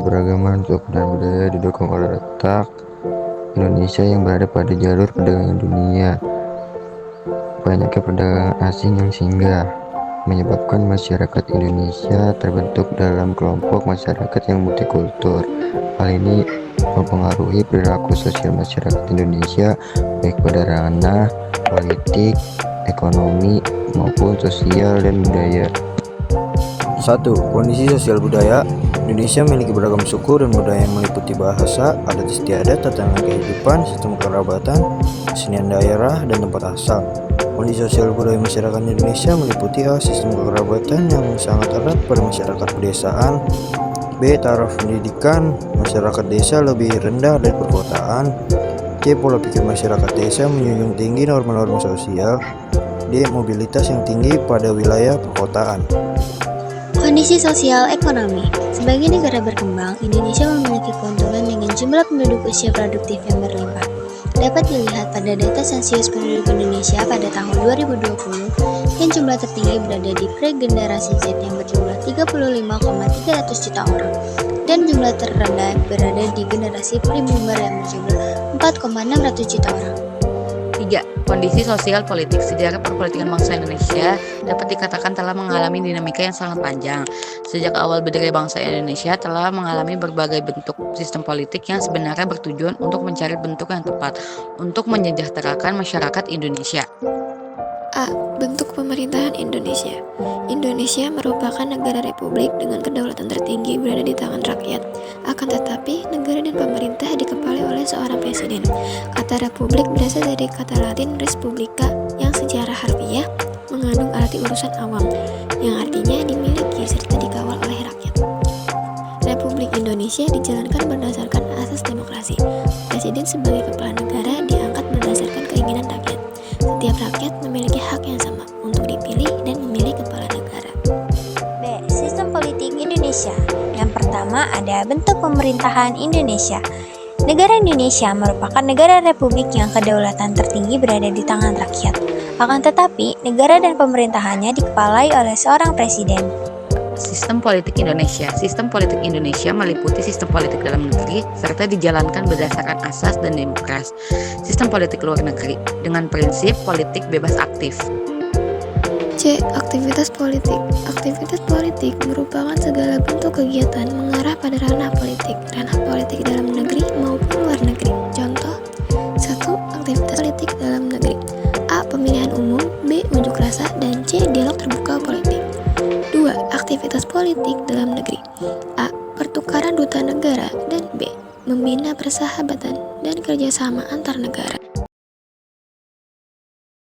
keberagaman suku dan budaya didukung oleh letak Indonesia yang berada pada jalur perdagangan dunia. Banyaknya perdagangan asing yang singgah menyebabkan masyarakat Indonesia terbentuk dalam kelompok masyarakat yang multikultur. Hal ini mempengaruhi perilaku sosial masyarakat Indonesia baik pada ranah politik, ekonomi, maupun sosial dan budaya. 1. Kondisi sosial budaya. Indonesia memiliki beragam suku dan budaya yang meliputi bahasa, adat istiadat, tatanan kehidupan, sistem kerabatan, kesenian daerah, dan tempat asal. Kondisi sosial budaya masyarakat Indonesia meliputi A. Sistem kekerabatan yang sangat erat pada masyarakat pedesaan. B. Taraf pendidikan masyarakat desa lebih rendah dari perkotaan. C. Pola pikir masyarakat desa menjunjung tinggi norma-norma sosial. D. Mobilitas yang tinggi pada wilayah perkotaan. Kondisi sosial ekonomi. Sebagai negara berkembang, Indonesia memiliki keuntungan dengan jumlah penduduk usia produktif yang berlimpah. Dapat dilihat pada data sensus penduduk Indonesia pada tahun 2020 yang jumlah tertinggi berada di pre-generasi Z yang berjumlah 35,300 juta orang dan jumlah terendah berada di generasi pre-boomer yang berjumlah 4,600 juta orang. 3. Kondisi sosial politik. Sejarah perpolitikan bangsa Indonesia dapat dikatakan telah mengalami dinamika yang sangat panjang. Sejak awal berdiri bangsa Indonesia telah mengalami berbagai bentuk sistem politik yang sebenarnya bertujuan untuk mencari bentuk yang tepat untuk menyejahterakan masyarakat Indonesia. A. Bentuk pemerintahan Indonesia. Indonesia merupakan negara republik dengan kedaulatan tertinggi berada di tangan rakyat. Akan tetapi, negara dan pemerintah dikepalai oleh seorang presiden. Kata republik berasal dari kata Latin res publica yang secara harfiah mengandung arti urusan awam, yang artinya dimiliki serta dikawal oleh rakyat. Republik Indonesia dijalankan berdasarkan asas demokrasi. Presiden sebagai kepala negara diangkat berdasarkan keinginan rakyat. Setiap rakyat memiliki hak yang sama untuk dipilih dan memilih kepala negara. B. Sistem politik Indonesia. Yang pertama ada bentuk pemerintahan Indonesia. Negara Indonesia merupakan negara republik yang kedaulatan tertinggi berada di tangan rakyat. Akan tetapi, negara dan pemerintahannya dikepalai oleh seorang presiden. Sistem politik Indonesia. Sistem politik Indonesia meliputi sistem politik dalam negeri serta dijalankan berdasarkan asas dan demokrasi. Sistem politik luar negeri dengan prinsip politik bebas aktif. C. Aktivitas politik. Aktivitas politik merupakan segala bentuk kegiatan mengarah pada ranah politik dalam negeri maupun luar negeri. Contoh: 1. Aktivitas politik dalam negeri. A. Pemilihan umum, B. Unjuk rasa, dan C. Dialog terbuka politik. 2. Aktivitas politik dalam negeri. A. Pertukaran duta negara, dan B. Membina persahabatan dan kerjasama antar negara.